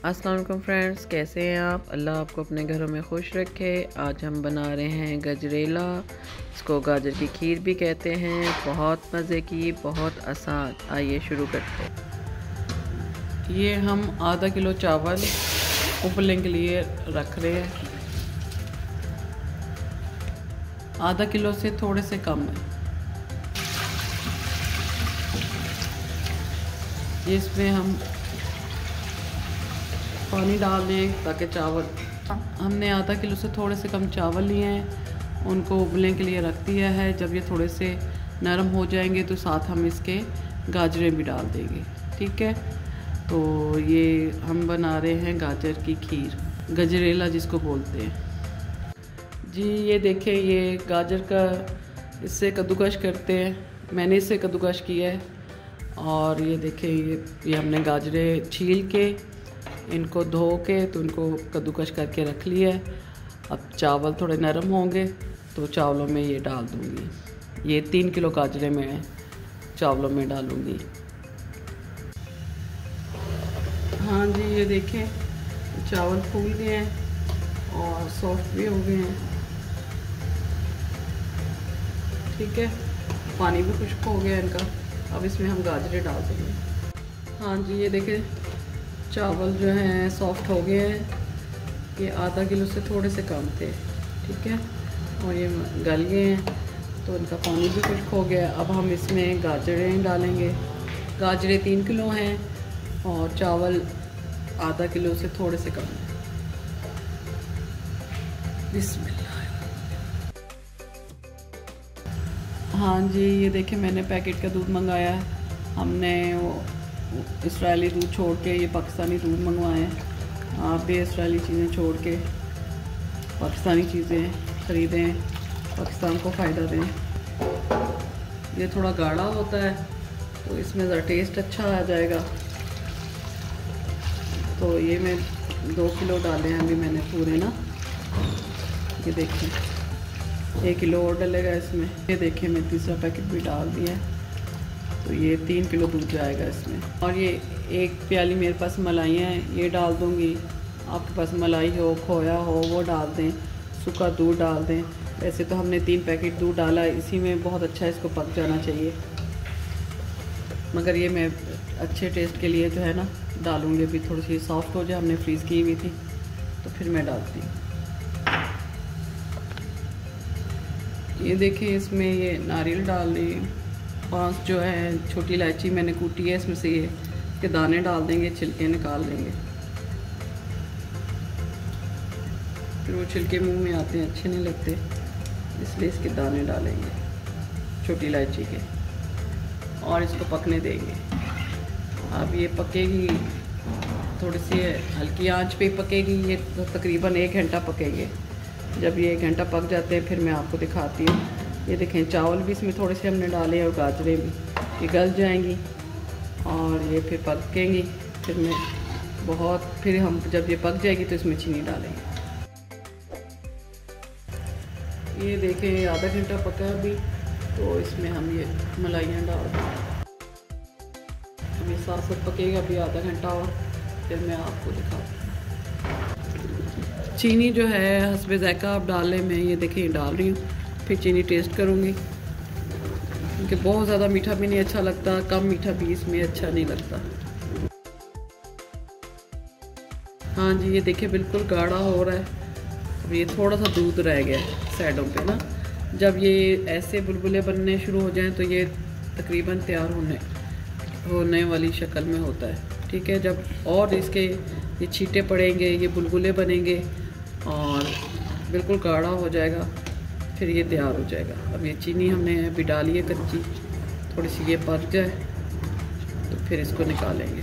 अस्सलाम वालेकुम फ्रेंड्स, कैसे हैं आप? अल्लाह आपको अपने घरों में खुश रखे। आज हम बना रहे हैं गजरेला। इसको गाजर की खीर भी कहते हैं। बहुत मज़े की, बहुत आसान। आइए शुरू करते हैं। ये हम आधा किलो चावल उबलने के लिए रख रहे हैं। आधा किलो से थोड़े से कम है। इसमें हम पानी डाल दें ताकि चावल, हमने आधा किलो से थोड़े से कम चावल लिए हैं, उनको उबलने के लिए रख दिया है। जब ये थोड़े से नरम हो जाएंगे तो साथ हम इसके गाजरें भी डाल देंगे। ठीक है, तो ये हम बना रहे हैं गाजर की खीर, गजरेला जिसको बोलते हैं जी। ये देखें, ये गाजर का इससे कद्दूकश करते हैं। मैंने इससे कद्दूकश किया है। और ये देखें, ये हमने गाजरें छील के इनको धो के तो इनको कद्दूकश करके रख लिया है। अब चावल थोड़े नरम होंगे तो चावलों में ये डाल दूँगी। ये 3 किलो गाजरें मैं चावलों में डालूँगी। हाँ जी, ये देखें, चावल फूल गए हैं और सॉफ्ट भी हो गए हैं। ठीक है, पानी भी खुश्क हो गया इनका। अब इसमें हम गाजरें डाल देंगे। हाँ जी, ये देखें, चावल जो हैं सॉफ्ट हो गए हैं। ये आधा किलो से थोड़े से कम थे। ठीक है, और ये गल गए हैं तो इनका पानी भी खुश्क हो गया। अब हम इसमें गाजरें डालेंगे। गाजरें 3 किलो हैं और चावल आधा किलो से थोड़े से कम है। बिस्मिल्लाह। हाँ जी, ये देखें, मैंने पैकेट का दूध मंगाया है। हमने वो इस्राएली दूध छोड़ के ये पाकिस्तानी दूध मंगवाए हैं। आप भी इस्राएली चीज़ें छोड़ के पाकिस्तानी चीज़ें ख़रीदें, पाकिस्तान को फ़ायदा दें। ये थोड़ा गाढ़ा होता है तो इसमें ज़रा टेस्ट अच्छा आ जाएगा। तो ये मैं 2 किलो डाले हैं अभी मैंने पूरे ना। ये देखें, 1 किलो और डलेगा इसमें। ये देखें, मैं तीसरा पैकेट भी डाल दिया है तो ये 3 किलो दूध जाएगा इसमें। और ये 1 प्याली मेरे पास मलाइयाँ हैं, ये डाल दूँगी। आपके पास मलाई हो, खोया हो, वो डाल दें। सूखा दूध डाल दें। वैसे तो हमने 3 पैकेट दूध डाला है, इसी में बहुत अच्छा इसको पक जाना चाहिए। मगर ये मैं अच्छे टेस्ट के लिए जो है ना डालूँगी। अभी थोड़ी सी सॉफ्ट हो जाए, हमने फ्रीज़ की हुई थी तो फिर मैं डालती हूँ। ये देखिए, इसमें ये नारियल डाल दी। 5 जो है छोटी इलायची मैंने कूटी है, इसमें से ये के दाने डाल देंगे, छिलके निकाल देंगे। फिर वो छिलके मुंह में आते हैं, अच्छे नहीं लगते, इसलिए इसके दाने डालेंगे छोटी इलायची के और इसको पकने देंगे। अब ये पकेगी, थोड़ी सी हल्की आंच पे पकेगी। ये तो तकरीबन 1 घंटा पकेंगे। जब ये 1 घंटा पक जाते हैं फिर मैं आपको दिखाती हूँ। ये देखें, चावल भी इसमें थोड़े से हमने डाले और गाजरें भी, ये गल जाएंगी और ये फिर पकेंगी। फिर हम जब ये पक जाएगी तो इसमें चीनी डालेंगे। ये देखें, आधा घंटा पका अभी, तो इसमें हम ये मलाइयाँ डाल देंगे। अब ये साथ साथ पकेगा अभी आधा घंटा और फिर मैं आपको दिखाती हूँ। चीनी जो है हस्बे ज़ायक़ा आप डाल लें। मैं ये देखें डाल रही हूँ, फिर चीनी टेस्ट करूँगी क्योंकि बहुत ज़्यादा मीठा भी नहीं अच्छा लगता, कम मीठा भी इसमें अच्छा नहीं लगता। हाँ जी, ये देखिए बिल्कुल गाढ़ा हो रहा है। अब ये थोड़ा सा दूध रह गया है साइडों पे ना। जब ये ऐसे बुलबुले बनने शुरू हो जाएं तो ये तकरीबन तैयार होने वाली शक्ल में होता है। ठीक है, जब और इसके ये छींटे पड़ेंगे, ये बुलबुले बनेंगे और बिल्कुल गाढ़ा हो जाएगा, फिर ये तैयार हो जाएगा। अब ये चीनी हमने अभी डाली है कच्ची, थोड़ी सी ये पक जाए तो फिर इसको निकालेंगे।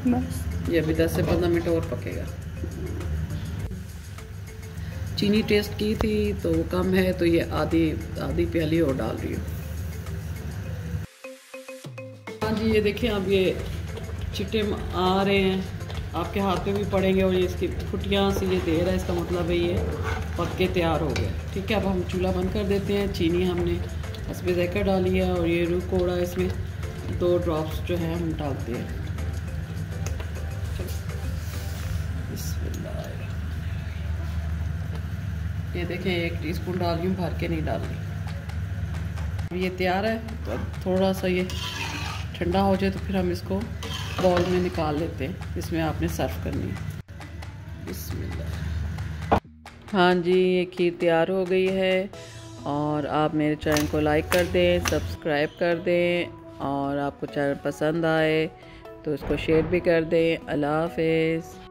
बस ये अभी 10 से 15 मिनट और पकेगा। चीनी टेस्ट की थी तो कम है, तो ये आधी प्याली और डाल रही हूँ। हाँ जी, ये देखिए, अब ये चिट्टे आ रहे हैं, आपके हाथ पे भी पड़ेंगे और ये इसकी फुटियाँ से ये दे रहा है, इसका मतलब है ये पक के तैयार हो गया। ठीक है, अब हम चूल्हा बंद कर देते हैं। चीनी हमने हस्बे ज़ायक़ा डाली है और ये रूह कोड़ा, इसमें 2 ड्रॉप्स जो है हम डालते हैं। ये देखें 1 टीस्पून डाल रही हूँ, भर के नहीं डाल रही। अब ये तैयार है, तो अब थोड़ा सा ये ठंडा हो जाए तो फिर हम इसको बाउल में निकाल लेते हैं, इसमें आपने सर्व करनी है। बिस्मिल्लाह। हाँ जी, ये खीर तैयार हो गई है और आप मेरे चैनल को लाइक कर दें, सब्सक्राइब कर दें और आपको चैनल पसंद आए तो इसको शेयर भी कर दें। अल्लाह हाफ़िज़।